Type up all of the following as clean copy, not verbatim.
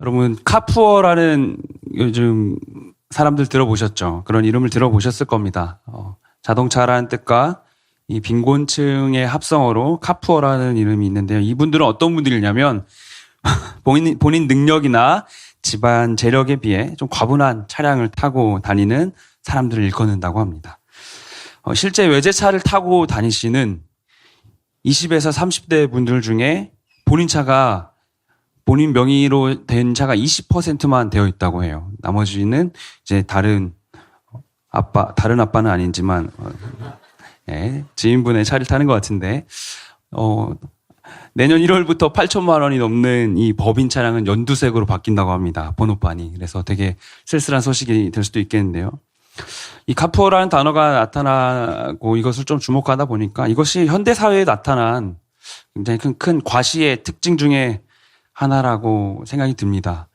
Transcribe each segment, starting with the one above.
여러분, 카푸어라는 요즘 사람들 들어보셨죠? 그런 이름을 들어보셨을 겁니다. 자동차라는 뜻과 이 빈곤층의 합성어로 카푸어라는 이름이 있는데요. 이분들은 어떤 분들이냐면 본인 능력이나 집안 재력에 비해 좀 과분한 차량을 타고 다니는 사람들을 일컫는다고 합니다. 실제 외제차를 타고 다니시는 20에서 30대 분들 중에 본인 차가 본인 명의로 된 차가 20%만 되어 있다고 해요. 나머지는 이제 다른 아빠는 아니지만 지인분의 차를 타는 것 같은데 내년 1월부터 8천만 원이 넘는 이 법인 차량은 연두색으로 바뀐다고 합니다. 번호판이. 그래서 되게 쓸쓸한 소식이 될 수도 있겠는데요. 이 카푸어라는 단어가 나타나고 이것을 좀 주목하다 보니까 이것이 현대사회에 나타난 굉장히 큰 과시의 특징 중에 하나라고 생각이 듭니다.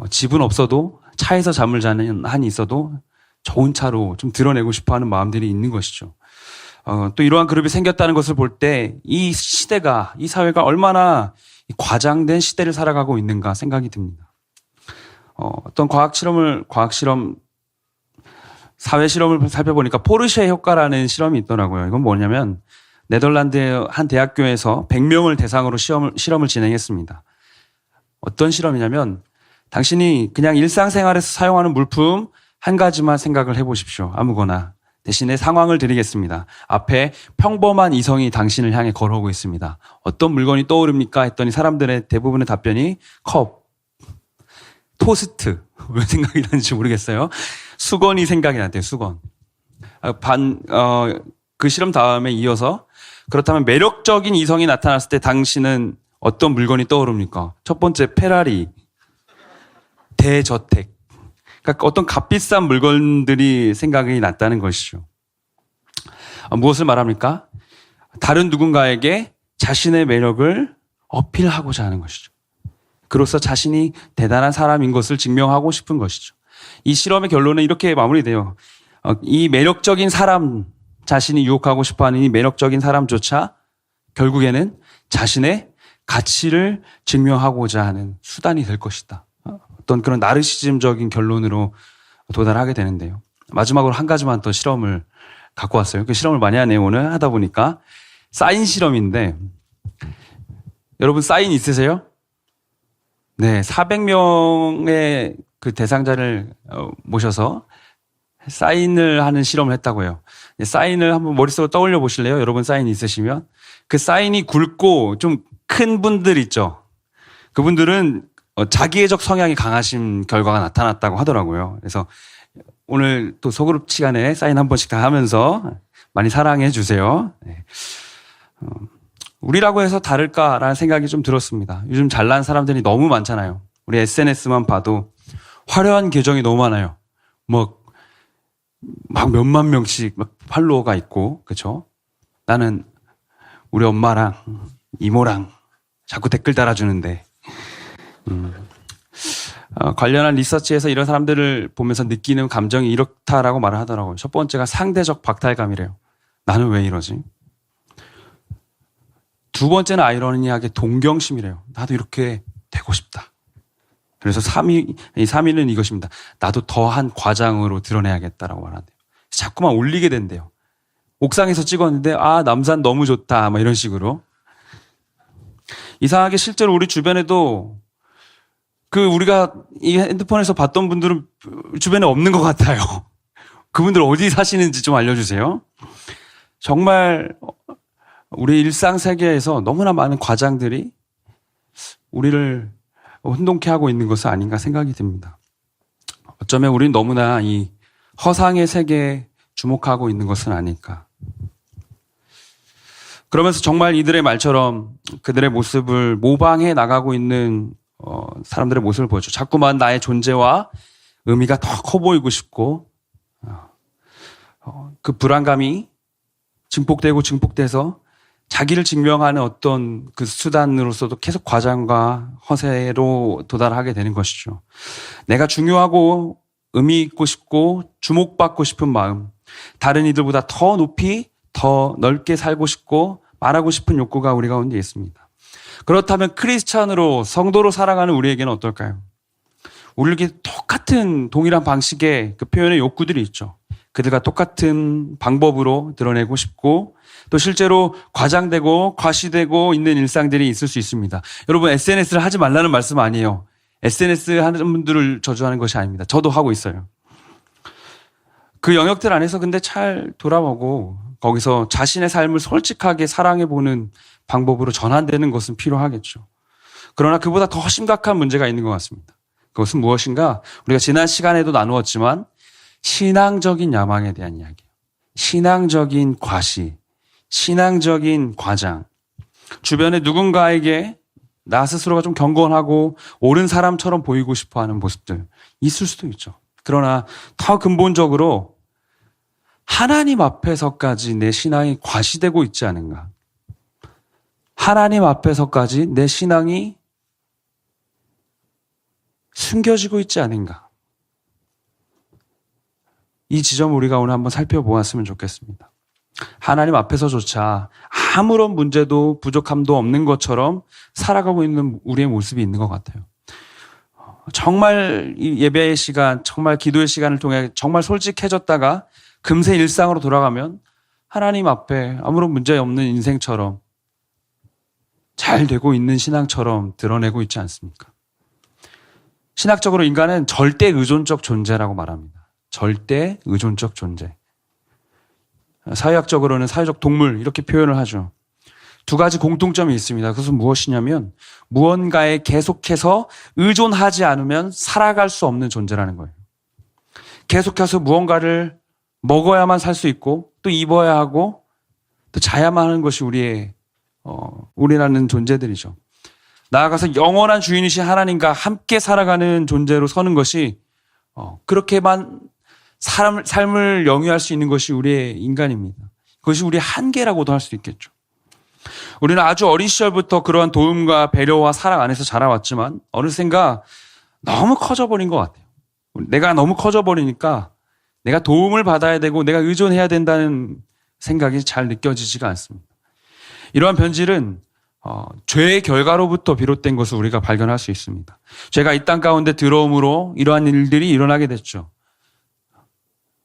집은 없어도 차에서 잠을 자는 한이 있어도 좋은 차로 좀 드러내고 싶어하는 마음들이 있는 것이죠. 또 이러한 그룹이 생겼다는 것을 볼 때 이 시대가, 이 사회가 얼마나 과장된 시대를 살아가고 있는가 생각이 듭니다. 어떤 사회 실험을 살펴보니까 포르쉐 효과라는 실험이 있더라고요. 이건 뭐냐면 네덜란드의 한 대학교에서 100명을 대상으로 실험을 진행했습니다. 어떤 실험이냐면 당신이 그냥 일상생활에서 사용하는 물품 한 가지만 생각을 해보십시오. 아무거나. 대신에 상황을 드리겠습니다. 앞에 평범한 이성이 당신을 향해 걸어오고 있습니다. 어떤 물건이 떠오릅니까? 했더니 사람들의 대부분의 답변이 컵, 토스트. 왜 생각이 나는지 모르겠어요. 수건이 생각이 났대요. 수건. 그 실험 다음에 이어서 그렇다면 매력적인 이성이 나타났을 때 당신은 어떤 물건이 떠오릅니까? 첫 번째 페라리, 대저택. 그러니까 어떤 값비싼 물건들이 생각이 났다는 것이죠. 무엇을 말합니까? 다른 누군가에게 자신의 매력을 어필하고자 하는 것이죠. 그로써 자신이 대단한 사람인 것을 증명하고 싶은 것이죠. 이 실험의 결론은 이렇게 마무리돼요. 이 매력적인 사람, 자신이 유혹하고 싶어하는 이 매력적인 사람조차 결국에는 자신의 가치를 증명하고자 하는 수단이 될 것이다. 어떤 그런 나르시즘적인 결론으로 도달하게 되는데요. 마지막으로 한 가지만 더 실험을 갖고 왔어요. 그 실험을 많이 하네요. 오늘 하다 보니까 사인 실험인데 여러분 사인 있으세요? 네, 400명의 그 대상자를 모셔서 사인을 하는 실험을 했다고 해요. 사인을 한번 머릿속으로 떠올려 보실래요? 여러분 사인 있으시면 그 사인이 굵고 좀 큰 분들 있죠. 그분들은 자기애적 성향이 강하신 결과가 나타났다고 하더라고요. 그래서 오늘 또 소그룹 시간에 사인 한 번씩 다 하면서 많이 사랑해 주세요. 네. 우리라고 해서 다를까라는 생각이 좀 들었습니다. 요즘 잘난 사람들이 너무 많잖아요. 우리 SNS만 봐도 화려한 계정이 너무 많아요. 막 몇만 명씩 막 팔로워가 있고, 그렇죠? 나는 우리 엄마랑 이모랑 자꾸 댓글 달아주는데 관련한 리서치에서 이런 사람들을 보면서 느끼는 감정이 이렇다라고 말을 하더라고요. 첫 번째가 상대적 박탈감이래요. 나는 왜 이러지? 두 번째는 아이러니하게 동경심이래요. 나도 이렇게 되고 싶다. 그래서 3위는 이것입니다. 나도 더한 과장으로 드러내야겠다라고 말하는데요. 자꾸만 올리게 된대요. 옥상에서 찍었는데 남산 너무 좋다 막 이런 식으로. 이상하게 실제로 우리 주변에도 우리가 이 핸드폰에서 봤던 분들은 주변에 없는 것 같아요. 그분들 어디 사시는지 좀 알려주세요. 정말 우리 일상 세계에서 너무나 많은 과장들이 우리를 혼동케 하고 있는 것은 아닌가 생각이 듭니다. 어쩌면 우리는 너무나 이 허상의 세계에 주목하고 있는 것은 아닐까. 그러면서 정말 이들의 말처럼 그들의 모습을 모방해 나가고 있는 사람들의 모습을 보여줘. 자꾸만 나의 존재와 의미가 더 커 보이고 싶고 그 불안감이 증폭돼서 자기를 증명하는 어떤 그 수단으로서도 계속 과장과 허세로 도달하게 되는 것이죠. 내가 중요하고 의미 있고 싶고 주목받고 싶은 마음, 다른 이들보다 더 높이 더 넓게 살고 싶고 말하고 싶은 욕구가 우리 가운데 있습니다. 그렇다면 크리스찬으로 성도로 살아가는 우리에게는 어떨까요? 우리에게 똑같은 동일한 방식의 그 표현의 욕구들이 있죠. 그들과 똑같은 방법으로 드러내고 싶고 또 실제로 과장되고 과시되고 있는 일상들이 있을 수 있습니다. 여러분 SNS를 하지 말라는 말씀 아니에요. SNS 하는 분들을 저주하는 것이 아닙니다. 저도 하고 있어요. 그 영역들 안에서 근데 잘 돌아보고 거기서 자신의 삶을 솔직하게 사랑해보는 방법으로 전환되는 것은 필요하겠죠. 그러나 그보다 더 심각한 문제가 있는 것 같습니다. 그것은 무엇인가? 우리가 지난 시간에도 나누었지만 신앙적인 야망에 대한 이야기예요. 신앙적인 과시, 신앙적인 과장. 주변에 누군가에게 나 스스로가 좀 경건하고 옳은 사람처럼 보이고 싶어하는 모습들 있을 수도 있죠. 그러나 더 근본적으로 하나님 앞에서까지 내 신앙이 과시되고 있지 않은가? 하나님 앞에서까지 내 신앙이 숨겨지고 있지 않은가? 이 지점을 우리가 오늘 한번 살펴보았으면 좋겠습니다. 하나님 앞에서조차 아무런 문제도 부족함도 없는 것처럼 살아가고 있는 우리의 모습이 있는 것 같아요. 정말 이 예배의 시간, 정말 기도의 시간을 통해 정말 솔직해졌다가 금세 일상으로 돌아가면 하나님 앞에 아무런 문제 없는 인생처럼 잘 되고 있는 신앙처럼 드러내고 있지 않습니까? 신학적으로 인간은 절대 의존적 존재라고 말합니다. 절대 의존적 존재. 사회학적으로는 사회적 동물 이렇게 표현을 하죠. 두 가지 공통점이 있습니다. 그것은 무엇이냐면 무언가에 계속해서 의존하지 않으면 살아갈 수 없는 존재라는 거예요. 계속해서 무언가를 먹어야만 살 수 있고 또 입어야 하고 또 자야만 하는 것이 우리라는 존재들이죠. 나아가서 영원한 주인이신 하나님과 함께 살아가는 존재로 서는 것이 그렇게만 삶을 영위할 수 있는 것이 우리의 인간입니다. 그것이 우리의 한계라고도 할 수 있겠죠. 우리는 아주 어린 시절부터 그러한 도움과 배려와 사랑 안에서 자라왔지만 어느샌가 너무 커져버린 것 같아요. 내가 너무 커져버리니까 내가 도움을 받아야 되고 내가 의존해야 된다는 생각이 잘 느껴지지가 않습니다. 이러한 변질은 죄의 결과로부터 비롯된 것을 우리가 발견할 수 있습니다. 죄가 이 땅 가운데 들어옴으로 이러한 일들이 일어나게 됐죠.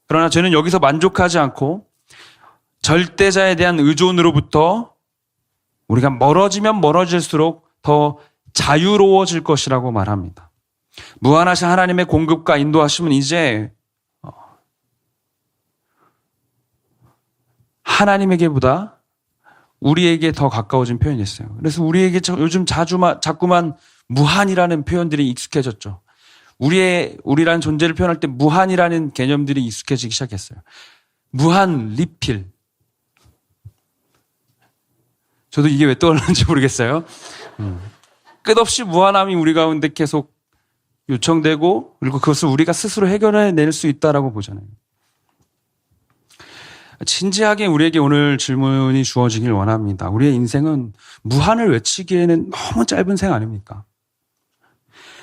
그러나 죄는 여기서 만족하지 않고 절대자에 대한 의존으로부터 우리가 멀어지면 멀어질수록 더 자유로워질 것이라고 말합니다. 무한하신 하나님의 공급과 인도하심은 이제 하나님에게보다 우리에게 더 가까워진 표현이었어요. 그래서 우리에게 요즘 자꾸만 무한이라는 표현들이 익숙해졌죠. 우리라는 존재를 표현할 때 무한이라는 개념들이 익숙해지기 시작했어요. 무한 리필. 저도 이게 왜 떠오르는지 모르겠어요. 끝없이 무한함이 우리 가운데 계속 요청되고 그리고 그것을 우리가 스스로 해결해낼 수 있다라고 보잖아요. 진지하게 우리에게 오늘 질문이 주어지길 원합니다. 우리의 인생은 무한을 외치기에는 너무 짧은 생 아닙니까?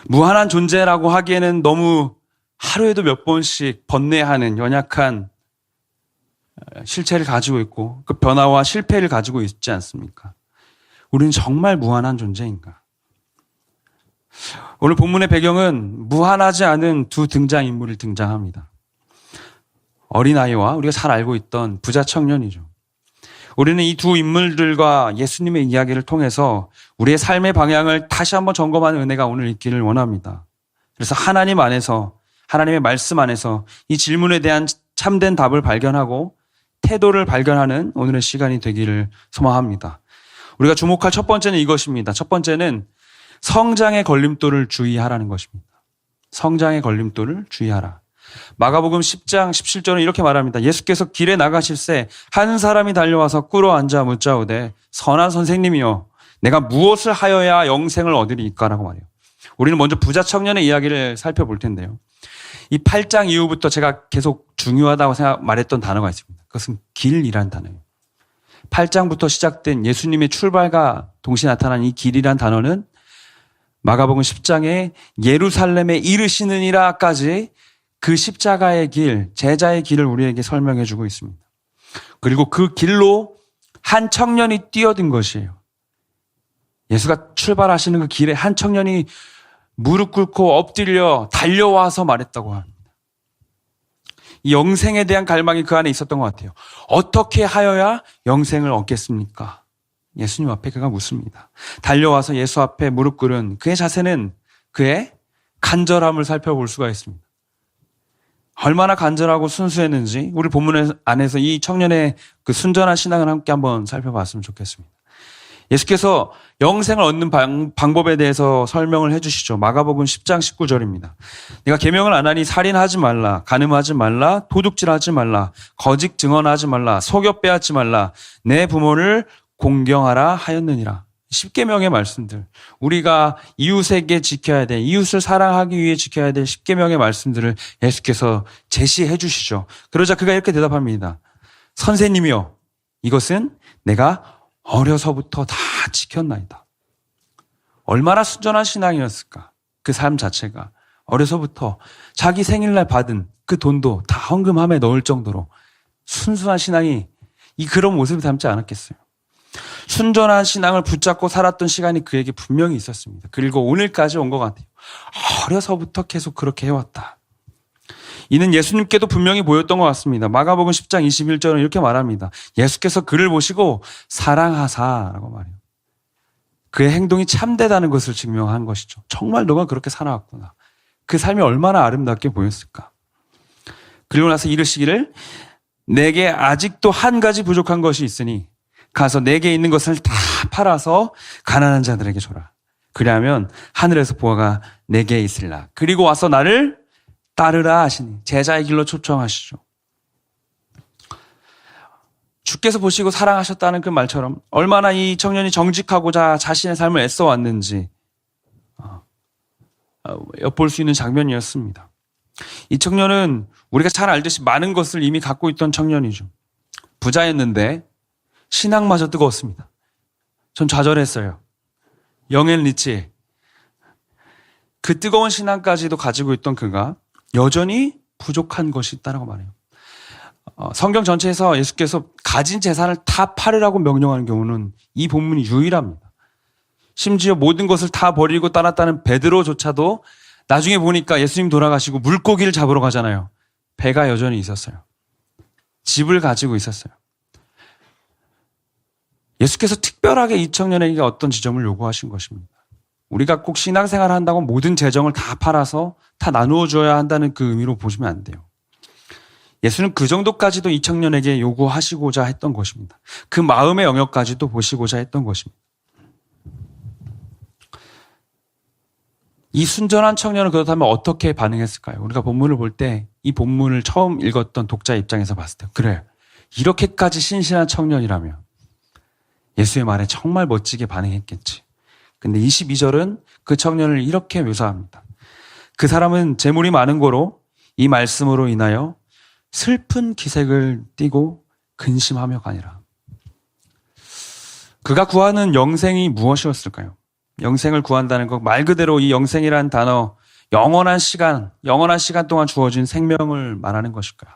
무한한 존재라고 하기에는 너무 하루에도 몇 번씩 번뇌하는 연약한 실체를 가지고 있고 그 변화와 실패를 가지고 있지 않습니까? 우리는 정말 무한한 존재인가? 오늘 본문의 배경은 무한하지 않은 두 등장인물이 등장합니다. 어린아이와 우리가 잘 알고 있던 부자 청년이죠. 우리는 이 두 인물들과 예수님의 이야기를 통해서 우리의 삶의 방향을 다시 한번 점검하는 은혜가 오늘 있기를 원합니다. 그래서 하나님 안에서, 하나님의 말씀 안에서 이 질문에 대한 참된 답을 발견하고 태도를 발견하는 오늘의 시간이 되기를 소망합니다. 우리가 주목할 첫 번째는 이것입니다. 첫 번째는 성장의 걸림돌을 주의하라는 것입니다. 성장의 걸림돌을 주의하라. 마가복음 10장 17절은 이렇게 말합니다. 예수께서 길에 나가실새 한 사람이 달려와서 꿇어 앉아 묻자오되 선한 선생님이여 내가 무엇을 하여야 영생을 얻으리이까라고 말해요. 우리는 먼저 부자 청년의 이야기를 살펴볼 텐데요. 이 8장 이후부터 제가 계속 중요하다고 말했던 단어가 있습니다. 그것은 길이란 단어예요. 8장부터 시작된 예수님의 출발과 동시에 나타난 이 길이란 단어는 마가복음 10장에 예루살렘에 이르시느니라까지 그 십자가의 길, 제자의 길을 우리에게 설명해 주고 있습니다. 그리고 그 길로 한 청년이 뛰어든 것이에요. 예수가 출발하시는 그 길에 한 청년이 무릎 꿇고 엎드려 달려와서 말했다고 합니다. 이 영생에 대한 갈망이 그 안에 있었던 것 같아요. 어떻게 하여야 영생을 얻겠습니까? 예수님 앞에 그가 묻습니다. 달려와서 예수 앞에 무릎 꿇은 그의 자세는 그의 간절함을 살펴볼 수가 있습니다. 얼마나 간절하고 순수했는지 우리 본문 안에서 이 청년의 그 순전한 신앙을 함께 한번 살펴봤으면 좋겠습니다. 예수께서 영생을 얻는 방법에 대해서 설명을 해주시죠. 마가복음 10장 19절입니다. 내가 계명을 안 하니 살인하지 말라, 간음하지 말라, 도둑질하지 말라, 거짓 증언하지 말라, 속여 빼앗지 말라, 내 부모를 공경하라 하였느니라. 10계명의 말씀들, 우리가 이웃에게 지켜야 될, 이웃을 사랑하기 위해 지켜야 될 10계명의 말씀들을 예수께서 제시해 주시죠. 그러자 그가 이렇게 대답합니다. 선생님이여, 이것은 내가 어려서부터 다 지켰나이다. 얼마나 순전한 신앙이었을까? 그 삶 자체가 어려서부터 자기 생일날 받은 그 돈도 다 헌금함에 넣을 정도로 순수한 신앙이 이 그런 모습을 닮지 않았겠어요. 순전한 신앙을 붙잡고 살았던 시간이 그에게 분명히 있었습니다. 그리고 오늘까지 온 것 같아요. 어려서부터 계속 그렇게 해왔다. 이는 예수님께도 분명히 보였던 것 같습니다. 마가복음 10장 21절은 이렇게 말합니다. 예수께서 그를 보시고 사랑하사라고 말해요. 그의 행동이 참되다는 것을 증명한 것이죠. 정말 너가 그렇게 살아왔구나. 그 삶이 얼마나 아름답게 보였을까. 그리고 나서 이르시기를 내게 아직도 한 가지 부족한 것이 있으니 가서 내게 있는 것을 다 팔아서 가난한 자들에게 줘라. 그리하면 하늘에서 보화가 내게 있으리라. 그리고 와서 나를 따르라 하시니 제자의 길로 초청하시죠. 주께서 보시고 사랑하셨다는 그 말처럼 얼마나 이 청년이 정직하고자 자신의 삶을 애써 왔는지 엿볼 수 있는 장면이었습니다. 이 청년은 우리가 잘 알듯이 많은 것을 이미 갖고 있던 청년이죠. 부자였는데 신앙마저 뜨거웠습니다. 전 좌절했어요. 영앤 리치. 그 뜨거운 신앙까지도 가지고 있던 그가 여전히 부족한 것이 있다고 말해요. 성경 전체에서 예수께서 가진 재산을 다 팔으라고 명령하는 경우는 이 본문이 유일합니다. 심지어 모든 것을 다 버리고 따랐다는 베드로조차도 나중에 보니까 예수님 돌아가시고 물고기를 잡으러 가잖아요. 배가 여전히 있었어요. 집을 가지고 있었어요. 예수께서 특별하게 이 청년에게 어떤 지점을 요구하신 것입니다. 우리가 꼭 신앙생활을 한다고 모든 재정을 다 팔아서 다 나누어 줘야 한다는 그 의미로 보시면 안 돼요. 예수는 그 정도까지도 이 청년에게 요구하시고자 했던 것입니다. 그 마음의 영역까지도 보시고자 했던 것입니다. 이 순전한 청년은 그렇다면 어떻게 반응했을까요? 우리가 본문을 볼 때 이 본문을 처음 읽었던 독자 입장에서 봤을 때 그래, 이렇게까지 신실한 청년이라면 예수의 말에 정말 멋지게 반응했겠지. 근데 22절은 그 청년을 이렇게 묘사합니다. 그 사람은 재물이 많은 고로 이 말씀으로 인하여 슬픈 기색을 띠고 근심하며 가니라. 그가 구하는 영생이 무엇이었을까요? 영생을 구한다는 것, 말 그대로 이 영생이라는 단어, 영원한 시간 동안 주어진 생명을 말하는 것일까요?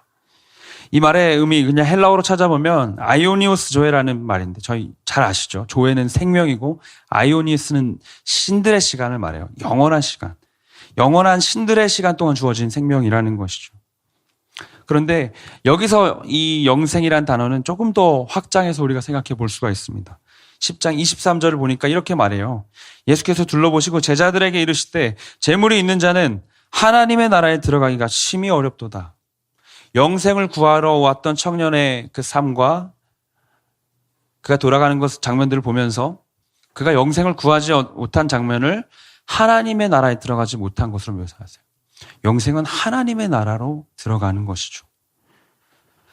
이 말의 의미 그냥 헬라어로 찾아보면 아이오니오스 조에라는 말인데 저희 잘 아시죠? 조에는 생명이고 아이오니스는 신들의 시간을 말해요. 영원한 시간. 영원한 신들의 시간 동안 주어진 생명이라는 것이죠. 그런데 여기서 이 영생이란 단어는 조금 더 확장해서 우리가 생각해 볼 수가 있습니다. 10장 23절을 보니까 이렇게 말해요. 예수께서 둘러보시고 제자들에게 이르시되 재물이 있는 자는 하나님의 나라에 들어가기가 심히 어렵도다. 영생을 구하러 왔던 청년의 그 삶과 그가 돌아가는 장면들을 보면서 그가 영생을 구하지 못한 장면을 하나님의 나라에 들어가지 못한 것으로 묘사하세요. 영생은 하나님의 나라로 들어가는 것이죠.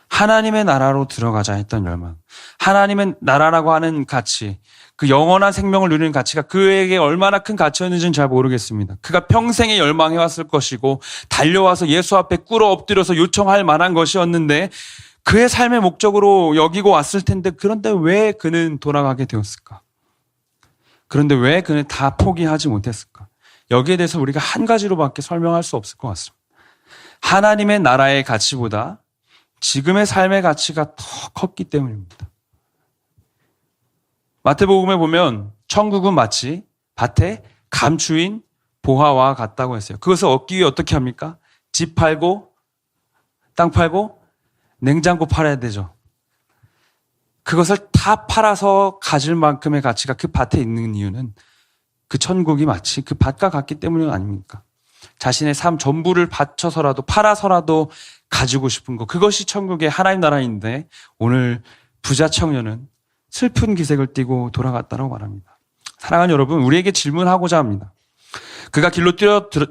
하나님의 나라로 들어가자 했던 열망. 하나님의 나라라고 하는 가치, 그 영원한 생명을 누리는 가치가 그에게 얼마나 큰 가치였는지는 잘 모르겠습니다. 그가 평생에 열망해왔을 것이고 달려와서 예수 앞에 꿇어 엎드려서 요청할 만한 것이었는데 그의 삶의 목적으로 여기고 왔을 텐데 그런데 왜 그는 돌아가게 되었을까? 그런데 왜 그는 다 포기하지 못했을까? 여기에 대해서 우리가 한 가지로밖에 설명할 수 없을 것 같습니다. 하나님의 나라의 가치보다 지금의 삶의 가치가 더 컸기 때문입니다. 마태복음에 보면 천국은 마치 밭에 감추인 보화와 같다고 했어요. 그것을 얻기 위해 어떻게 합니까? 집 팔고 땅 팔고 냉장고 팔아야 되죠. 그것을 다 팔아서 가질 만큼의 가치가 그 밭에 있는 이유는 그 천국이 마치 그 밭과 같기 때문이 아닙니까? 자신의 삶 전부를 바쳐서라도 팔아서라도 가지고 싶은 것, 그것이 천국의 하나님 나라인데 오늘 부자 청년은 슬픈 기색을 띠고 돌아갔다고 말합니다. 사랑하는 여러분, 우리에게 질문하고자 합니다. 그가 길로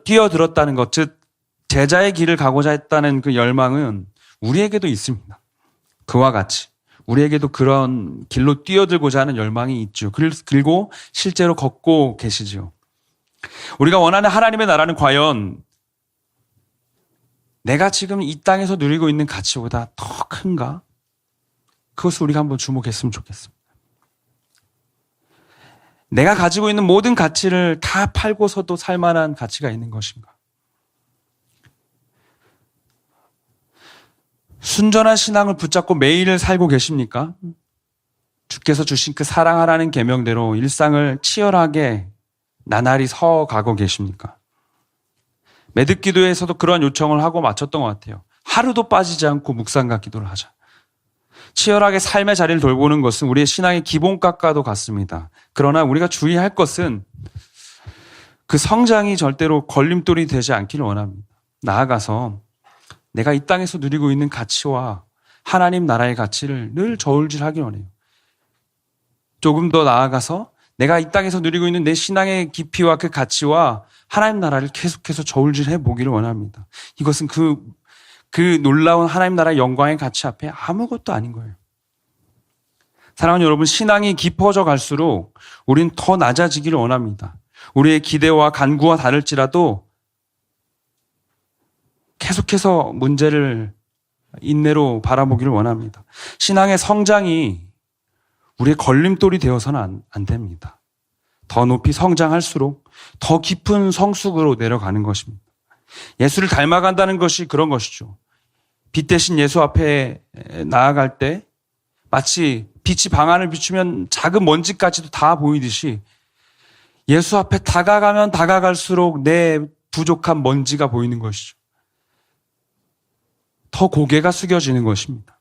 뛰어들었다는 것, 즉 제자의 길을 가고자 했다는 그 열망은 우리에게도 있습니다. 그와 같이 우리에게도 그런 길로 뛰어들고자 하는 열망이 있죠. 그리고 실제로 걷고 계시죠. 우리가 원하는 하나님의 나라는 과연 내가 지금 이 땅에서 누리고 있는 가치보다 더 큰가? 그것을 우리가 한번 주목했으면 좋겠습니다. 내가 가지고 있는 모든 가치를 다 팔고서도 살 만한 가치가 있는 것인가? 순전한 신앙을 붙잡고 매일을 살고 계십니까? 주께서 주신 그 사랑하라는 계명대로 일상을 치열하게 나날이 서가고 계십니까? 매듭 기도에서도 그러한 요청을 하고 마쳤던 것 같아요. 하루도 빠지지 않고 묵상과 기도를 하자. 치열하게 삶의 자리를 돌보는 것은 우리의 신앙의 기본값과도 같습니다. 그러나 우리가 주의할 것은 그 성장이 절대로 걸림돌이 되지 않기를 원합니다. 나아가서 내가 이 땅에서 누리고 있는 가치와 하나님 나라의 가치를 늘 저울질하기 원해요. 조금 더 나아가서 내가 이 땅에서 누리고 있는 내 신앙의 깊이와 그 가치와 하나님 나라를 계속해서 저울질해 보기를 원합니다. 이것은 그 놀라운 하나님 나라의 영광의 가치 앞에 아무것도 아닌 거예요. 사랑하는 여러분, 신앙이 깊어져 갈수록 우리는 더 낮아지기를 원합니다. 우리의 기대와 간구와 다를지라도 계속해서 문제를 인내로 바라보기를 원합니다. 신앙의 성장이 우리의 걸림돌이 되어서는 안 됩니다. 더 높이 성장할수록 더 깊은 성숙으로 내려가는 것입니다. 예수를 닮아간다는 것이 그런 것이죠. 빛 대신 예수 앞에 나아갈 때 마치 빛이 방 안을 비추면 작은 먼지까지도 다 보이듯이 예수 앞에 다가가면 다가갈수록 내 부족한 먼지가 보이는 것이죠. 더 고개가 숙여지는 것입니다.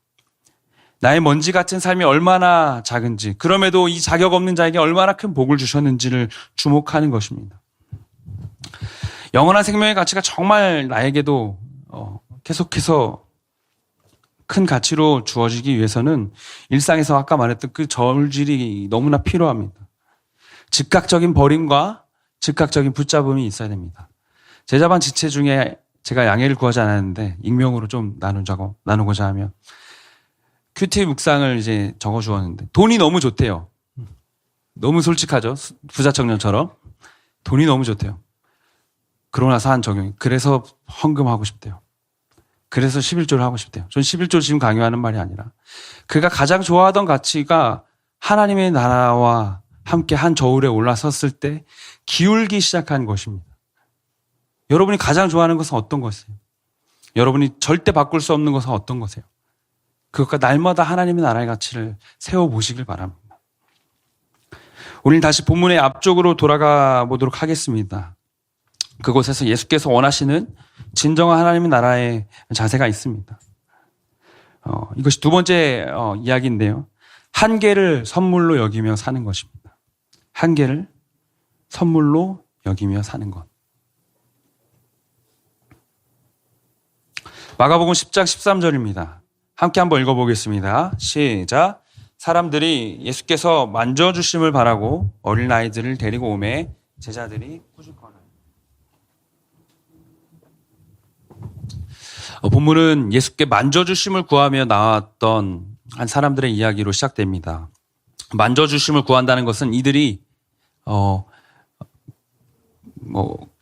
나의 먼지 같은 삶이 얼마나 작은지, 그럼에도 이 자격 없는 자에게 얼마나 큰 복을 주셨는지를 주목하는 것입니다. 영원한 생명의 가치가 정말 나에게도 계속해서 큰 가치로 주어지기 위해서는 일상에서 아까 말했던 그 저울질이 너무나 필요합니다. 즉각적인 버림과 즉각적인 붙잡음이 있어야 됩니다. 제자반 지체 중에 제가 양해를 구하지 않았는데 익명으로 좀 나누고자 하면 큐티 묵상을 이제 적어주었는데 돈이 너무 좋대요. 너무 솔직하죠. 부자 청년처럼. 돈이 너무 좋대요. 그러고 나서 한 적용이. 그래서 헌금하고 싶대요. 그래서 11조를 하고 싶대요. 전 11조 지금 강요하는 말이 아니라 그가 가장 좋아하던 가치가 하나님의 나라와 함께 한 저울에 올라섰을 때 기울기 시작한 것입니다. 여러분이 가장 좋아하는 것은 어떤 것이에요? 여러분이 절대 바꿀 수 없는 것은 어떤 것이에요? 그것과 날마다 하나님의 나라의 가치를 세워보시길 바랍니다. 우리는 다시 본문의 앞쪽으로 돌아가 보도록 하겠습니다. 그곳에서 예수께서 원하시는 진정한 하나님의 나라의 자세가 있습니다. 이것이 두 번째 이야기인데요. 한계를 선물로 여기며 사는 것입니다. 한계를 선물로 여기며 사는 것. 마가복음 10장 13절입니다. 함께 한번 읽어보겠습니다. 시작. 사람들이 예수께서 만져주심을 바라고 어린아이들을 데리고 오매 제자들이 꾸짖거늘. 본문은 예수께 만져주심을 구하며 나왔던 한 사람들의 이야기로 시작됩니다. 만져주심을 구한다는 것은 이들이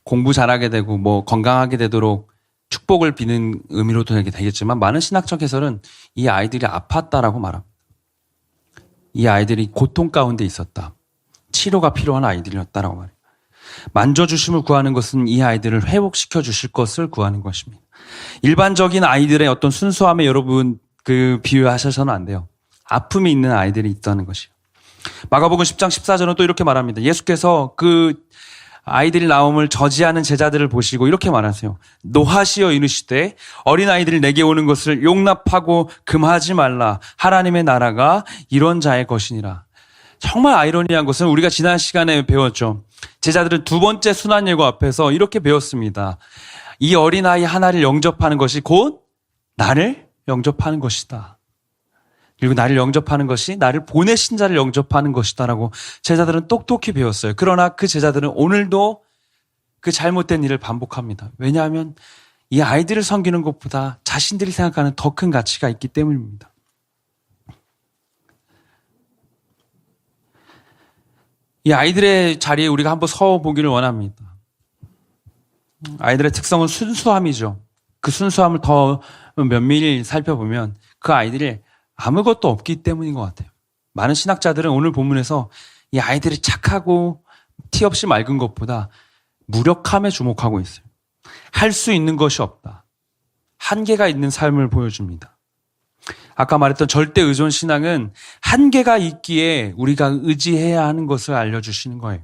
공부 잘하게 되고 건강하게 되도록 축복을 비는 의미로도 되겠지만 많은 신학적 해설은 이 아이들이 아팠다라고 말합니다. 이 아이들이 고통 가운데 있었다. 치료가 필요한 아이들이었다라고 말해요. 만져주심을 구하는 것은 이 아이들을 회복시켜 주실 것을 구하는 것입니다. 일반적인 아이들의 어떤 순수함에 여러분 비유하셔서는 안 돼요. 아픔이 있는 아이들이 있다는 것이에요. 마가복음 10장 14절은 또 이렇게 말합니다. 예수께서 그 아이들이 나옴을 저지하는 제자들을 보시고 이렇게 말하세요. 노하시어 이르시되 어린아이들이 내게 오는 것을 용납하고 금하지 말라. 하나님의 나라가 이런 자의 것이니라. 정말 아이러니한 것은 우리가 지난 시간에 배웠죠. 제자들은 두 번째 순환예고 앞에서 이렇게 배웠습니다. 이 어린아이 하나를 영접하는 것이 곧 나를 영접하는 것이다. 그리고 나를 영접하는 것이 나를 보내신 자를 영접하는 것이다라고 제자들은 똑똑히 배웠어요. 그러나 그 제자들은 오늘도 그 잘못된 일을 반복합니다. 왜냐하면 이 아이들을 섬기는 것보다 자신들이 생각하는 더 큰 가치가 있기 때문입니다. 이 아이들의 자리에 우리가 한번 서 보기를 원합니다. 아이들의 특성은 순수함이죠. 그 순수함을 더 면밀히 살펴보면 그 아이들이 아무것도 없기 때문인 것 같아요. 많은 신학자들은 오늘 본문에서 이 아이들이 착하고 티 없이 맑은 것보다 무력함에 주목하고 있어요. 할 수 있는 것이 없다. 한계가 있는 삶을 보여줍니다. 아까 말했던 절대 의존 신앙은 한계가 있기에 우리가 의지해야 하는 것을 알려주시는 거예요.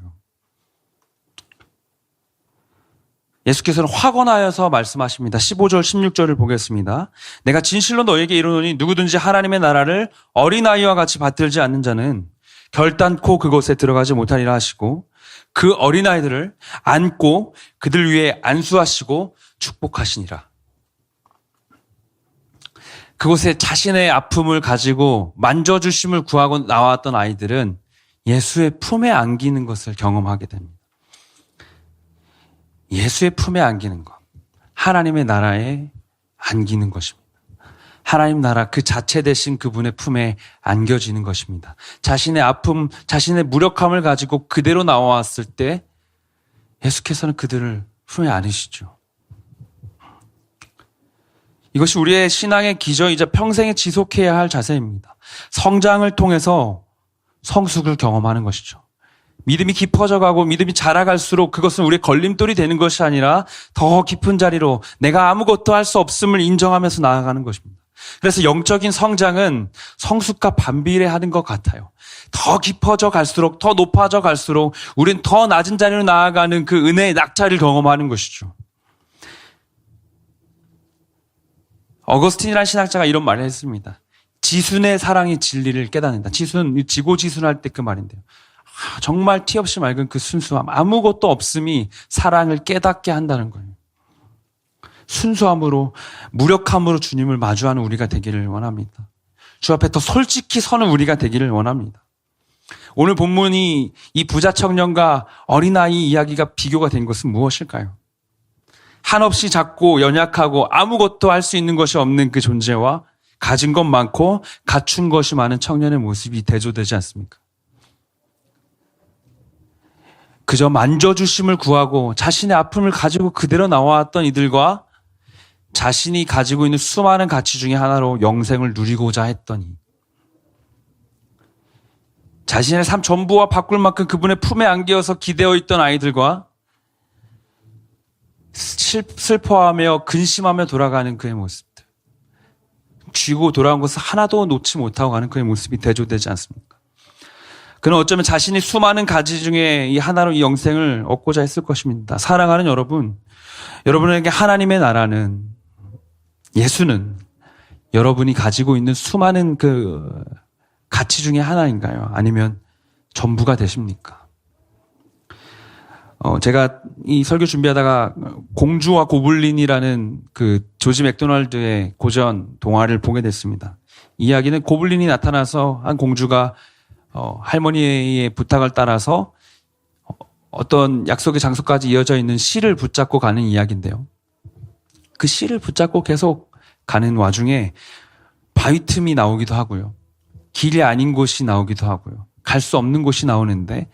예수께서는 확언하여서 말씀하십니다. 15절 16절을 보겠습니다. 내가 진실로 너에게 이르노니 누구든지 하나님의 나라를 어린아이와 같이 받들지 않는 자는 결단코 그곳에 들어가지 못하리라 하시고 그 어린아이들을 안고 그들 위에 안수하시고 축복하시니라. 그곳에 자신의 아픔을 가지고 만져주심을 구하고 나왔던 아이들은 예수의 품에 안기는 것을 경험하게 됩니다. 예수의 품에 안기는 것, 하나님의 나라에 안기는 것입니다. 하나님 나라 그 자체 되신 그분의 품에 안겨지는 것입니다. 자신의 아픔, 자신의 무력함을 가지고 그대로 나왔을 때 예수께서는 그들을 품에 안으시죠. 이것이 우리의 신앙의 기저이자 평생에 지속해야 할 자세입니다. 성장을 통해서 성숙을 경험하는 것이죠. 믿음이 깊어져 가고 믿음이 자라갈수록 그것은 우리의 걸림돌이 되는 것이 아니라 더 깊은 자리로 내가 아무것도 할 수 없음을 인정하면서 나아가는 것입니다. 그래서 영적인 성장은 성숙과 반비례하는 것 같아요. 더 깊어져 갈수록, 더 높아져 갈수록 우린 더 낮은 자리로 나아가는 그 은혜의 낙차를 경험하는 것이죠. 어거스틴이라는 신학자가 이런 말을 했습니다. 지순의 사랑이 진리를 깨닫는다. 지순, 지고지순할 때 그 말인데요. 정말 티 없이 맑은 그 순수함, 아무것도 없음이 사랑을 깨닫게 한다는 거예요. 순수함으로, 무력함으로 주님을 마주하는 우리가 되기를 원합니다. 주 앞에 더 솔직히 서는 우리가 되기를 원합니다. 오늘 본문이 이 부자 청년과 어린아이 이야기가 비교가 된 것은 무엇일까요? 한없이 작고 연약하고 아무것도 할 수 있는 것이 없는 그 존재와 가진 것 많고 갖춘 것이 많은 청년의 모습이 대조되지 않습니까? 그저 만져주심을 구하고 자신의 아픔을 가지고 그대로 나왔던 이들과 자신이 가지고 있는 수많은 가치 중에 하나로 영생을 누리고자 했더니 자신의 삶 전부와 바꿀 만큼 그분의 품에 안겨서 기대어 있던 아이들과 슬퍼하며 근심하며 돌아가는 그의 모습들, 쥐고 돌아온 것을 하나도 놓지 못하고 가는 그의 모습이 대조되지 않습니까? 그는 어쩌면 자신이 수많은 가지 중에 이 하나로 이 영생을 얻고자 했을 것입니다. 사랑하는 여러분, 여러분에게 하나님의 나라는, 예수는 여러분이 가지고 있는 수많은 그 가치 중에 하나인가요? 아니면 전부가 되십니까? 제가 이 설교 준비하다가 공주와 고블린이라는 그 조지 맥도날드의 고전 동화를 보게 됐습니다. 이야기는 고블린이 나타나서 한 공주가 할머니의 부탁을 따라서 어떤 약속의 장소까지 이어져 있는 실을 붙잡고 가는 이야기인데요. 그 실을 붙잡고 계속 가는 와중에 바위 틈이 나오기도 하고요. 길이 아닌 곳이 나오기도 하고요. 갈 수 없는 곳이 나오는데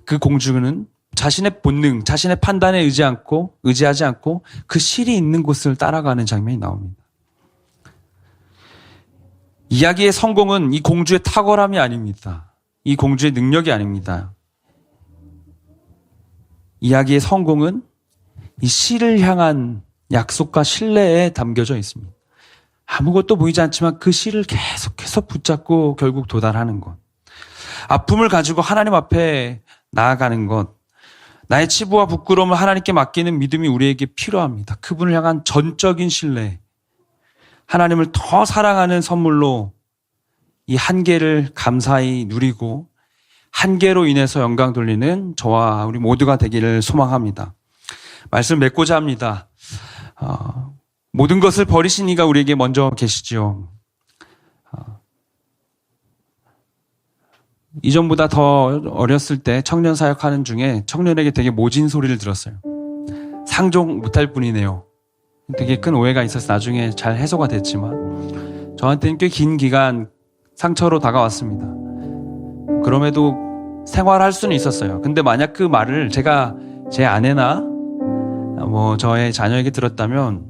그 공주는 자신의 본능, 자신의 판단에 의지하지 않고 그 실이 있는 곳을 따라가는 장면이 나옵니다. 이야기의 성공은 이 공주의 탁월함이 아닙니다. 이 공주의 능력이 아닙니다. 이야기의 성공은 이 실을 향한 약속과 신뢰에 담겨져 있습니다. 아무것도 보이지 않지만 그 실을 계속해서 붙잡고 결국 도달하는 것. 아픔을 가지고 하나님 앞에 나아가는 것. 나의 치부와 부끄러움을 하나님께 맡기는 믿음이 우리에게 필요합니다. 그분을 향한 전적인 신뢰, 하나님을 더 사랑하는 선물로 이 한계를 감사히 누리고 한계로 인해서 영광 돌리는 저와 우리 모두가 되기를 소망합니다. 말씀 맺고자 합니다. 모든 것을 버리신 이가 우리에게 먼저 계시지요. 이전보다 더 어렸을 때 청년 사역하는 중에 청년에게 되게 모진 소리를 들었어요. 상종 못할 뿐이네요. 되게 큰 오해가 있어서 나중에 잘 해소가 됐지만 저한테는 꽤 긴 기간 상처로 다가왔습니다. 그럼에도 생활할 수는 있었어요. 근데 만약 그 말을 제가 제 아내나 저의 자녀에게 들었다면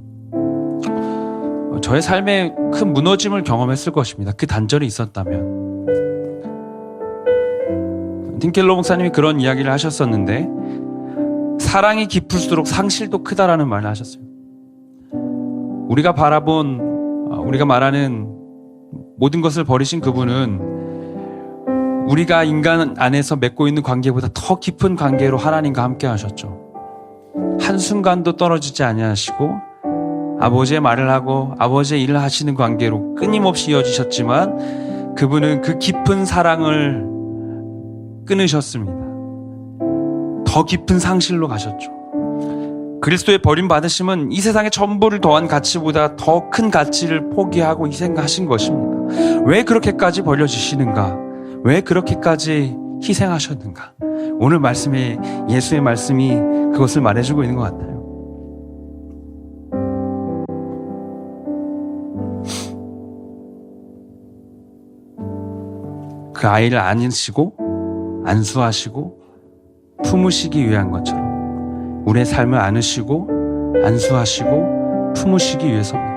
저의 삶에 큰 무너짐을 경험했을 것입니다. 그 단절이 있었다면. 틴켈러 목사님이 그런 이야기를 하셨었는데 사랑이 깊을수록 상실도 크다라는 말을 하셨어요. 우리가 말하는 모든 것을 버리신 그분은 우리가 인간 안에서 맺고 있는 관계보다 더 깊은 관계로 하나님과 함께 하셨죠. 한순간도 떨어지지 아니하시고 아버지의 말을 하고 아버지의 일을 하시는 관계로 끊임없이 이어지셨지만 그분은 그 깊은 사랑을 끊으셨습니다. 더 깊은 상실로 가셨죠. 그리스도의 버림받으심은 이 세상의 전부를 더한 가치보다 더 큰 가치를 포기하고 희생하신 것입니다. 왜 그렇게까지 버려지시는가? 왜 그렇게까지 희생하셨는가? 오늘 말씀에 예수의 말씀이 그것을 말해주고 있는 것 같아요. 그 아이를 안으시고 안수하시고 품으시기 위한 것처럼 우리의 삶을 안으시고 안수하시고 품으시기 위해서입니다.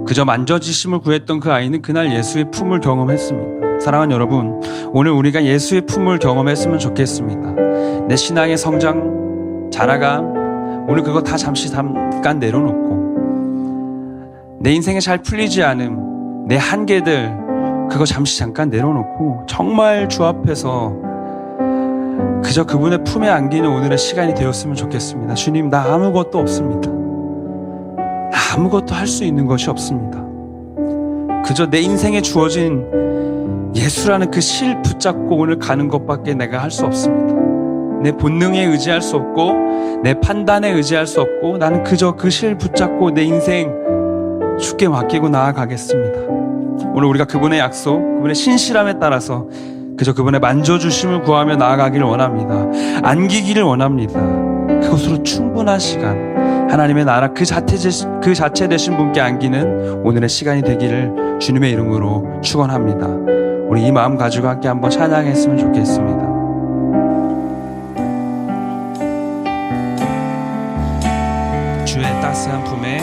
그저 만져지심을 구했던 그 아이는 그날 예수의 품을 경험했습니다. 사랑하는 여러분, 오늘 우리가 예수의 품을 경험했으면 좋겠습니다. 내 신앙의 성장, 자라감, 오늘 그거 다 잠깐 내려놓고 내 인생에 잘 풀리지 않음, 내 한계들 그거 잠깐 내려놓고 정말 주 앞에서 그저 그분의 품에 안기는 오늘의 시간이 되었으면 좋겠습니다. 주님, 나 아무것도 없습니다. 나 아무것도 할 수 있는 것이 없습니다. 그저 내 인생에 주어진 예수라는 그 실 붙잡고 오늘 가는 것밖에 내가 할 수 없습니다. 내 본능에 의지할 수 없고 내 판단에 의지할 수 없고 나는 그저 그 실 붙잡고 내 인생 주께 맡기고 나아가겠습니다. 오늘 우리가 그분의 약속, 그분의 신실함에 따라서 그저 그분의 만져주심을 구하며 나아가기를 원합니다. 안기기를 원합니다. 그것으로 충분한 시간, 하나님의 나라 그 자체 되신 분께 안기는 오늘의 시간이 되기를 주님의 이름으로 축원합니다. 우리 이 마음 가지고 함께 한번 찬양했으면 좋겠습니다. 주의 따스한 품에,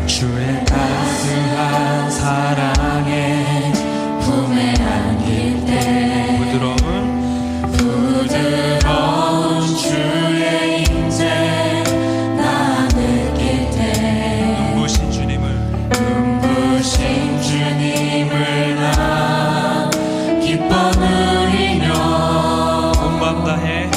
주의 따스한 사랑에 품에 안길 때 부드러운 주의 임재 나 느낄 때 눈부신 주님을 나 기뻐 누리며 온 마음 다해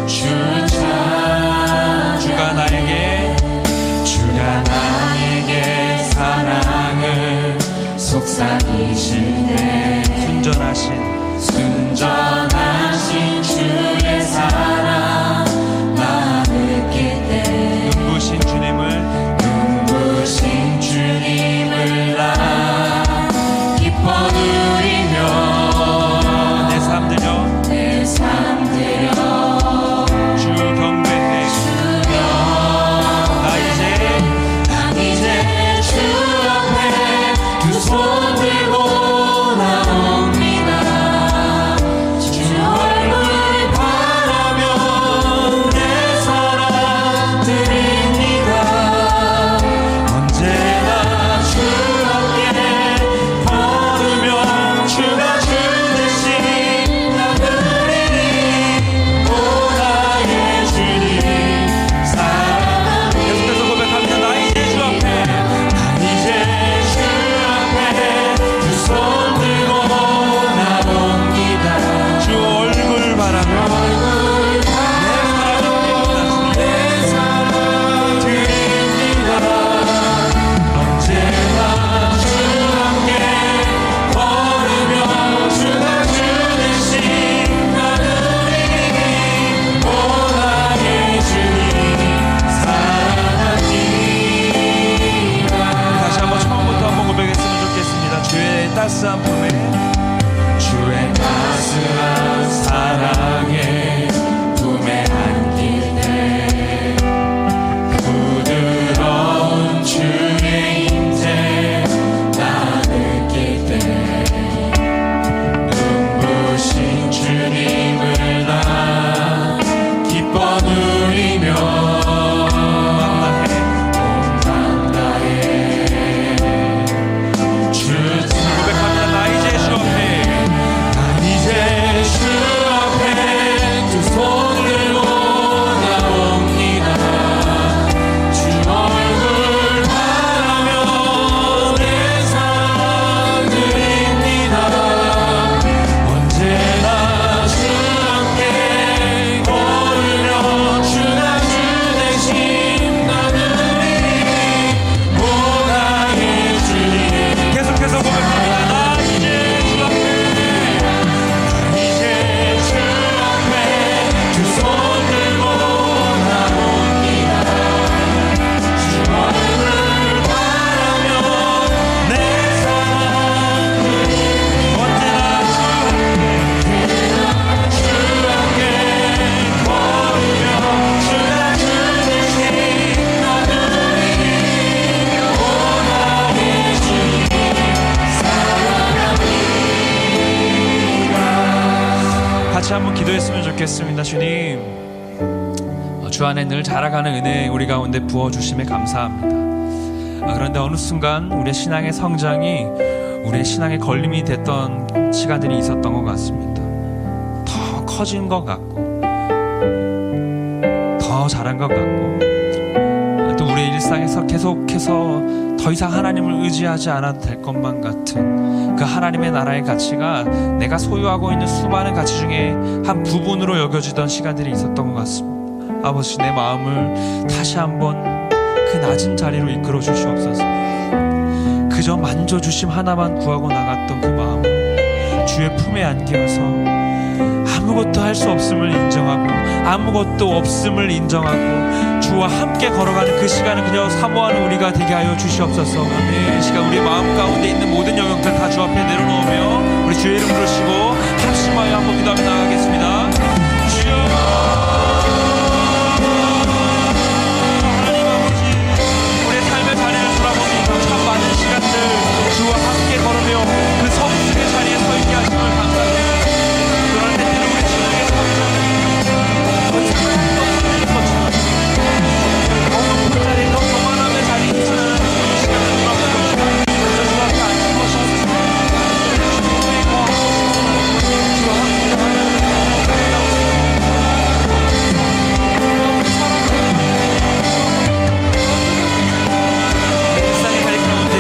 주가 나에게 사랑을 속삭이실 때 순전하신 주의 사랑 나 느낄 때 눈부신 주님을 나 기뻐 누리며 내 삶 들여 주 경배해 난 이제 주 앞에 두 손 들고 나옵니다. 주 같이 한번 기도했으면 좋겠습니다. 주님, 주 안에 늘 자라가는 은혜 우리 가운데 부어주심에 감사합니다. 그런데 어느 순간 우리의 신앙의 성장이 우리의 신앙의 걸림이 됐던 시간들이 있었던 것 같습니다. 더 커진 것 같고 더 자란 것 같고 또 우리의 일상에서 계속해서 더 이상 하나님을 의지하지 않아도 될 것만 같은 그 하나님의 나라의 가치가 내가 소유하고 있는 수많은 가치 중에 한 부분으로 여겨지던 시간들이 있었던 것 같습니다. 아버지, 내 마음을 다시 한번 그 낮은 자리로 이끌어 주시옵소서. 그저 만져주심 하나만 구하고 나갔던 그 마음을 주의 품에 안겨서 아무것도 할 수 없음을 인정하고 아무것도 없음을 인정하고 주와 함께 걸어가는 그 시간을 그냥 사모하는 우리가 되게 하여 주시옵소서. 이 시간 우리 마음 가운데 있는 모든 영역들 다 주 앞에 내려놓으며 우리 주의 이름 부르시고 합심하여 한번 기도하며 나가겠습니다. 주여, 주와 함께 걸으며 그 성숙의 자리에 서 있게 하심을 감사합니다. 그럴 때는 우리 신앙의 성장은 더 이상은 할수 없을 것처럼 더 높은 자리, 더 교만함의 자리에 있지는 이 시간을 돌아보고 그저 주 앞에 앉은 것이 없습니다. 주의 거하옵소서. 주와 함께 하나님을 일상의 자리 가운데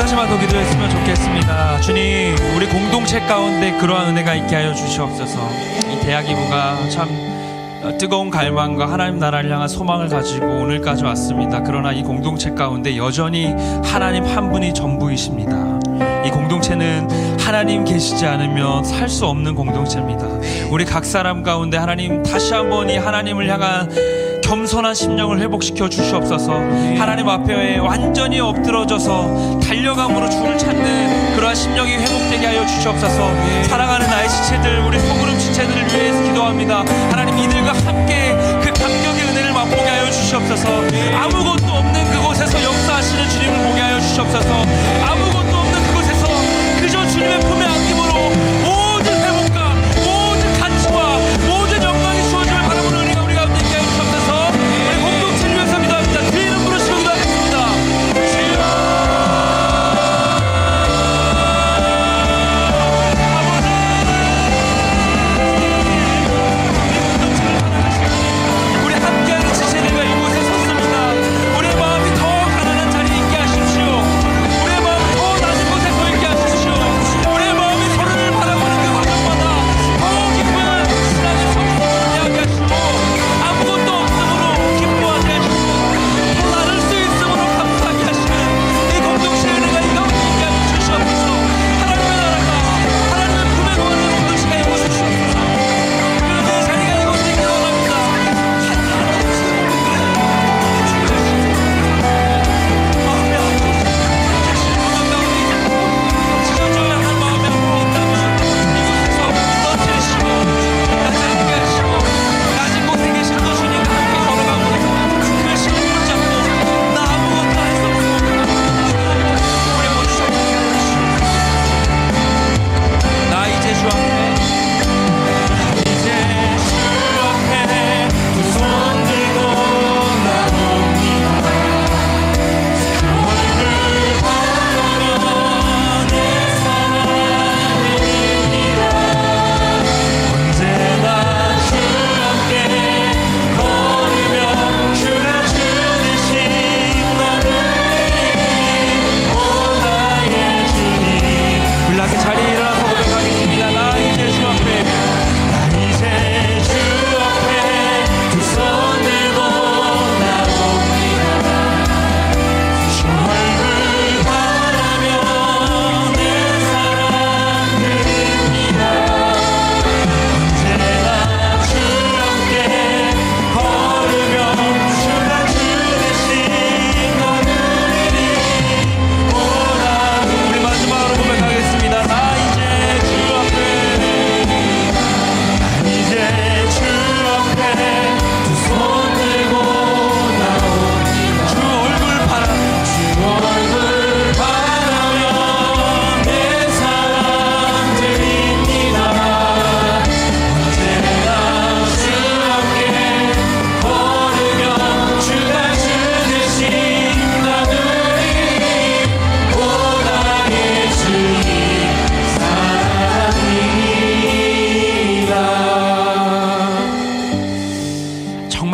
주가 더 기도했으면 좋겠습니다. 주님, 우리 공동체 가운데 그러한 은혜가 있게 하여 주시옵소서. 이 대학이부가 참 뜨거운 갈망과 하나님 나라를 향한 소망을 가지고 오늘까지 왔습니다. 그러나 이 공동체 가운데 여전히 하나님 한 분이 전부이십니다. 이 공동체는 하나님 계시지 않으면 살 수 없는 공동체입니다. 우리 각 사람 가운데 하나님 다시 한번 이 하나님을 향한 겸손한 심령을 회복시켜 주시옵소서. 하나님 앞에 완전히 엎드러져서 달려감으로 주를 찾는 그러한 심령이 회복되게 하여 주시옵소서. 사랑하는 나의 지체들, 우리 소그룹 지체들을 위해서 기도합니다. 하나님, 이들과 함께 그 감격의 은혜를 맛보게 하여 주시옵소서. 아무것도 없는 그곳에서 역사하시는 주님을 보게 하여 주시옵소서. 아무것도 없는 그곳에서 그저 주님의 품에 안김으로 모든 회복과 모든 가치와 모든 영광이 주어짐을 바라보는 은혜가 우리 가운데 있게 하여 주시옵소서. 우리 공동체를 위해서 기도합니다. 주의 이름 부르시고 기도하겠습니다. 우리 함께하는 지체들과 이곳에 섰습니다. 우리의 마음이 더 가난한 자리에 있게 하십시오. 우리의 마음이 더 낮은 곳에 서 있게 하십시오. 우리의 마음이 서로를 바라보는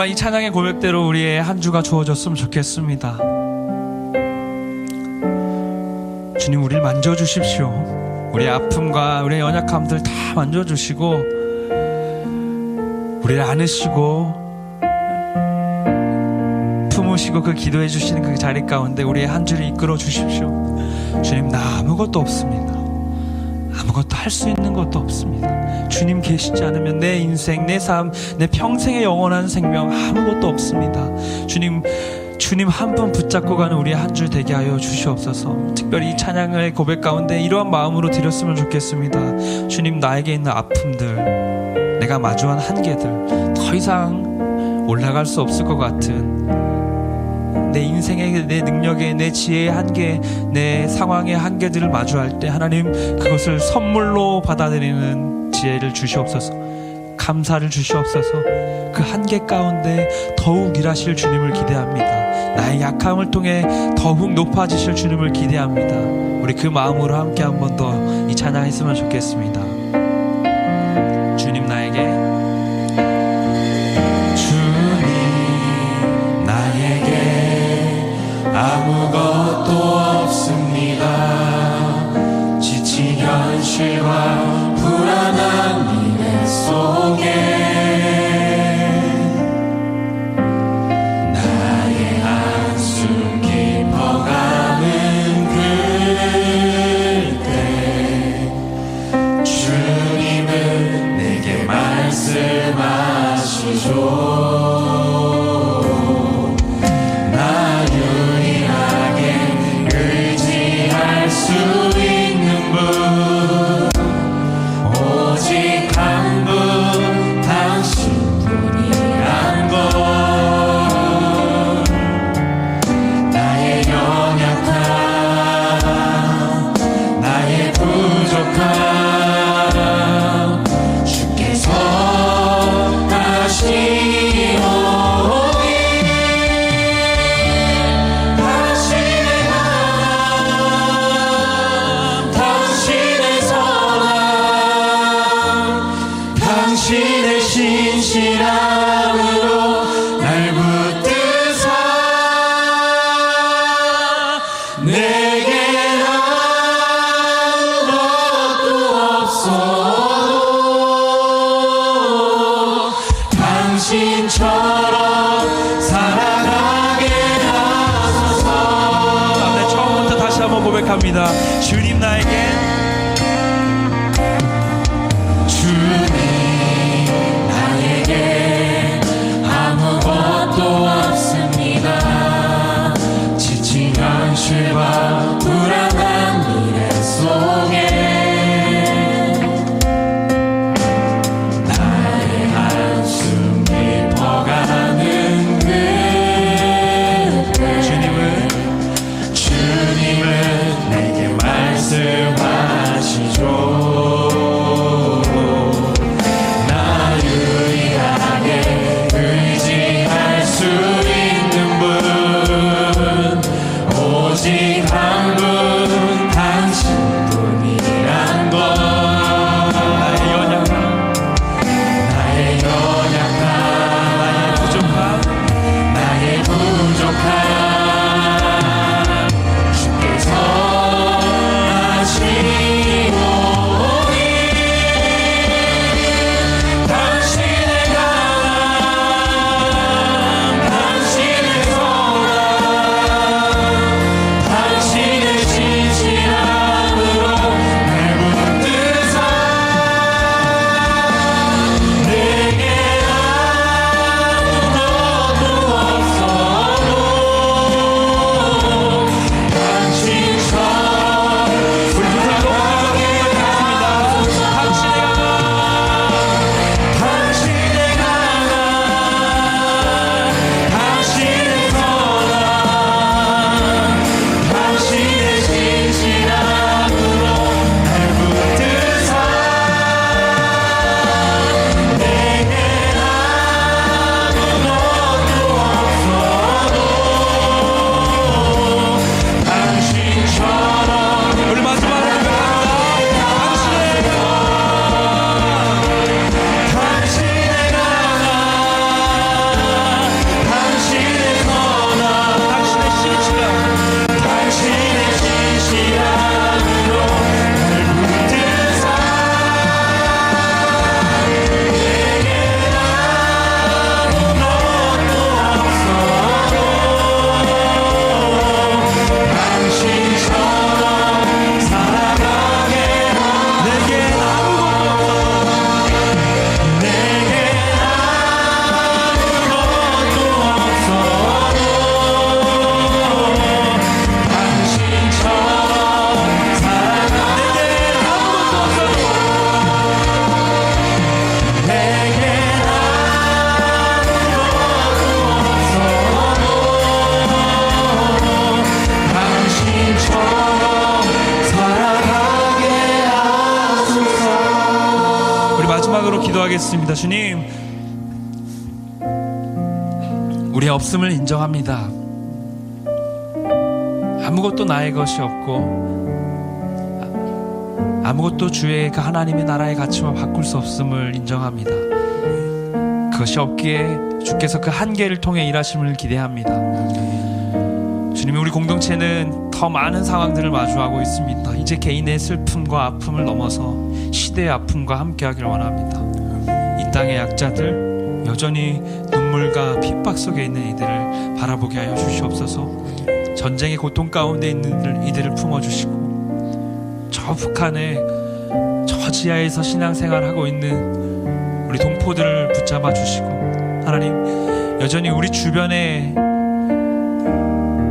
정말 이 찬양의 고백대로 우리의 한 주가 주어졌으면 좋겠습니다. 주님, 우리를 만져주십시오. 우리의 아픔과 우리의 연약함들 다 만져주시고 우리를 안으시고 품으시고 그 기도해 주시는 그 자리 가운데 우리의 한 주를 이끌어 주십시오. 주님, 나 아무것도 없습니다. 아무것도 할 수 있는 것도 없습니다. 주님 계시지 않으면 내 인생, 내 삶, 내 평생의 영원한 생명 아무것도 없습니다. 주님 한 분 붙잡고 가는 우리의 한 줄 되게 하여 주시옵소서. 특별히 이 찬양의 고백 가운데 이러한 마음으로 드렸으면 좋겠습니다. 주님, 나에게 있는 아픔들, 내가 마주한 한계들, 더 이상 올라갈 수 없을 것 같은 내 인생의, 내 능력의, 내 지혜의 한계, 내 상황의 한계들을 마주할 때 하나님, 그것을 선물로 받아들이는 지혜를 주시옵소서. 감사를 주시옵소서. 그 한계 가운데 더욱 일하실 주님을 기대합니다. 나의 약함을 통해 더욱 높아지실 주님을 기대합니다. 우리 그 마음으로 함께 한 번 더 이 찬양했으면 좋겠습니다. 주님, 나에게 아무것도 없습니다. 지친 현실과 불안한 미래 속에 나의 한숨 깊어가는 그때 주님은 내게 말씀하시죠. 수 있는 분, 오직 한 분, 당신뿐이란 것. 나의 연약함, 나의 부족함, 주께서 하시오니 당신의 당신의 신실함으로 날 붙드사 내게 아무것도 없어 당신처럼 살아가게 하소서. 네, 처음부터 다시 한번 고백합니다. 주님, 나에게 아무것도 없습니다. 지친 현실과 불안한 미래 속에 나의 한숨 깊어가는 그때 주님은 내게 말씀하시죠. 수 있는 분, 오직 한 분, 당신뿐이란 것. 나의 연약함, 나의 부족함, 기도하겠습니다. 주님, 우리의 없음을 인정합니다. 아무것도 나의 것이 없고 아무것도 주의 그 하나님의 나라의 가치와 바꿀 수 없음을 인정합니다. 그것이 없기에 주께서 그 한계를 통해 일하심을 기대합니다. 주님이 우리 공동체는 더 많은 상황들을 마주하고 있습니다. 이제 개인의 슬픔과 아픔을 넘어서 시대의 아픔과 함께하길 원합니다. 이 땅의 약자들, 여전히 눈물과 핍박 속에 있는 이들을 바라보게 하여 주시옵소서. 전쟁의 고통 가운데 있는 이들을 품어주시고, 저 북한에 저 지하에서 신앙생활하고 있는 우리 동포들을 붙잡아 주시고, 하나님 여전히 우리 주변에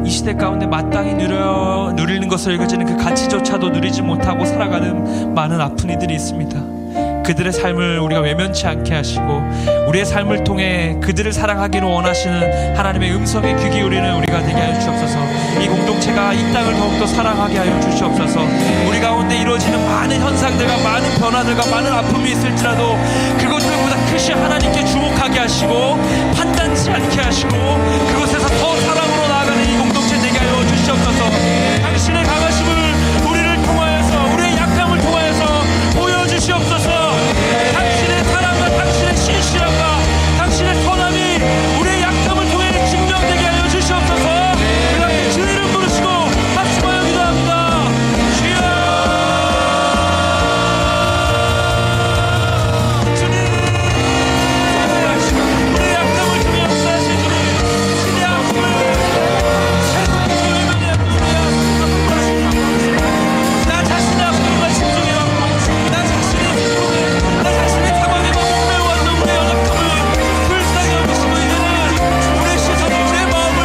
이 시대 가운데 마땅히 누리는 것을 여겨지는 그 가치조차도 누리지 못하고 살아가는 많은 아픈 이들이 있습니다. 그들의 삶을 우리가 외면치 않게 하시고, 우리의 삶을 통해 그들을 사랑하기를 원하시는 하나님의 음성에 귀 기울이는 우리가 되게 하여 주시옵소서. 이 공동체가 이 땅을 더욱더 사랑하게 하여 주시옵소서. 우리 가운데 이루어지는 많은 현상들과 많은 변화들과 많은 아픔이 있을지라도 그것들보다 크시 하나님께 주목하게 하시고 판단치 않게 하시고 그곳에서 더 사랑으로 나아가는 이 공동체 되게 하여 주시옵소서. 당신의 강하심을 우리를 통하여서, 우리의 약함을 통하여서 보여주시옵소서. 당신의 사랑과 당신의 신실함과 당신의 선함이 우리의 약함을 통해 증명되게 하여 주시옵소서. 그 앞에 주 이름 부르시고 합심하여 기도합니다. 주여, 주님, 우리의 약함을 통해 역사하신 주님, 신의 아픔을 새롭게 외면해 나 자신의 아픔과 진정해 왔고, 나 자신의 기쁨에, 나 자신의 상황에 목매워왔던 우리의 연약함을 불쌍히 여기시고, 이제는 우리의 시선을, 우리의 마음을,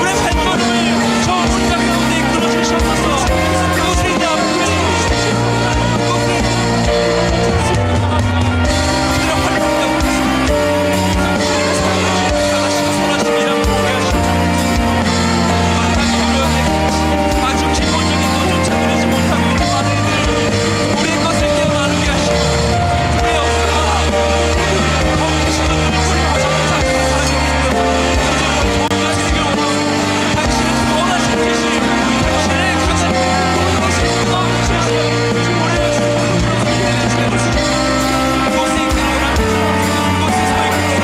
우리의 발걸음을 저 문장 가운데 이끌어 주시옵소서. 그것이 이제 아픔이 그것이 그들의 활동과 당신의 강하시고 선하심이라고 보게 하시고, 아주 기본적인 것조차 누리지 못하고 있는 많은 이들, 우리의 것을 깨어나게 하시고, 우리의 없으나 거기 계신 분들을 불리하셔서 당신의 사랑에 도움하시기를 원하고, 당신의 원하신 계시, 당신의 가진 모든 것을 끊어주시고 우리의 그곳에 이끌어라, 그곳에서 이끌어라,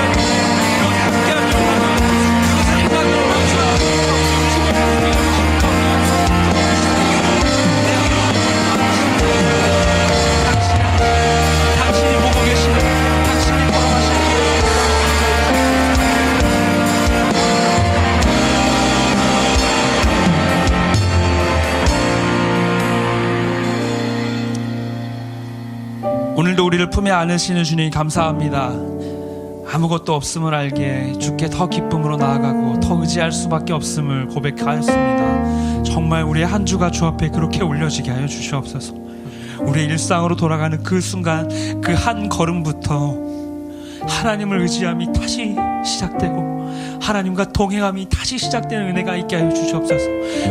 그곳에 함께하기를 원하고, 그곳에 행하기를 원하시고, 당신이 보고 계시는, 당신이 걸어가시는 오늘도 우리를 품에 안으시는 주님 감사합니다. 아무것도 없음을 알게 주께 더 기쁨으로 나아가고 더 의지할 수밖에 없음을 고백하였습니다. 정말 우리의 한 주가 주 앞에 그렇게 올려지게 하여 주시옵소서. 우리의 일상으로 돌아가는 그 순간, 그 한 걸음부터 하나님을 의지함이 다시 시작되고 하나님과 동행함이 다시 시작되는 은혜가 있게 하여 주시옵소서.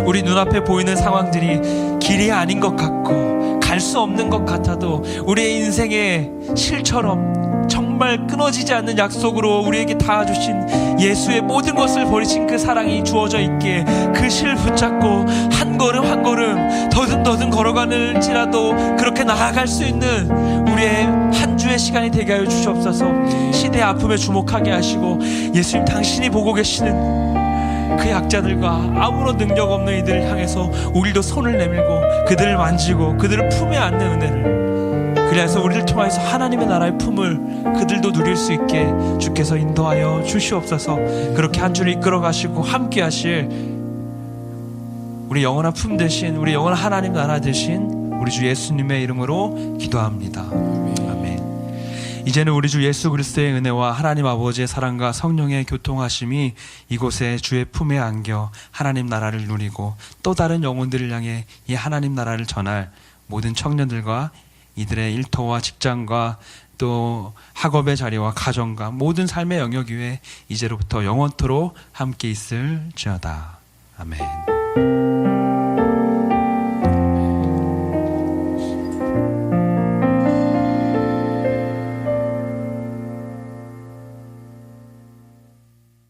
우리 눈앞에 보이는 상황들이 길이 아닌 것 같고 갈 수 없는 것 같아도 우리의 인생의 실처럼 정말 끊어지지 않는 약속으로 우리에게 닿아주신 예수의 모든 것을 버리신 그 사랑이 주어져 있기에 그 실 붙잡고 한 걸음 한 걸음 더듬더듬 걸어가는지라도 그렇게 나아갈 수 있는 우리의 한 주의 시간이 되게 하여 주시옵소서. 시대의 아픔에 주목하게 하시고 예수님 당신이 보고 계시는 그 약자들과 아무런 능력 없는 이들을 향해서 우리도 손을 내밀고 그들을 만지고 그들을 품에 안는 은혜를, 그래서 우리를 통하여서 하나님의 나라의 품을 그들도 누릴 수 있게 주께서 인도하여 주시옵소서. 그렇게 한 주를 이끌어 가시고 함께 하실 우리 영원한 품 되신, 우리 영원한 하나님 나라 되신 우리 주 예수님의 이름으로 기도합니다. 아멘. 이제는 우리 주 예수 그리스도의 은혜와 하나님 아버지의 사랑과 성령의 교통하심이 이곳에 주의 품에 안겨 하나님 나라를 누리고 또 다른 영혼들을 향해 이 하나님 나라를 전할 모든 청년들과 이들의 일터와 직장과 또 학업의 자리와 가정과 모든 삶의 영역 위에 이제로부터 영원토록 함께 있을지어다. 아멘.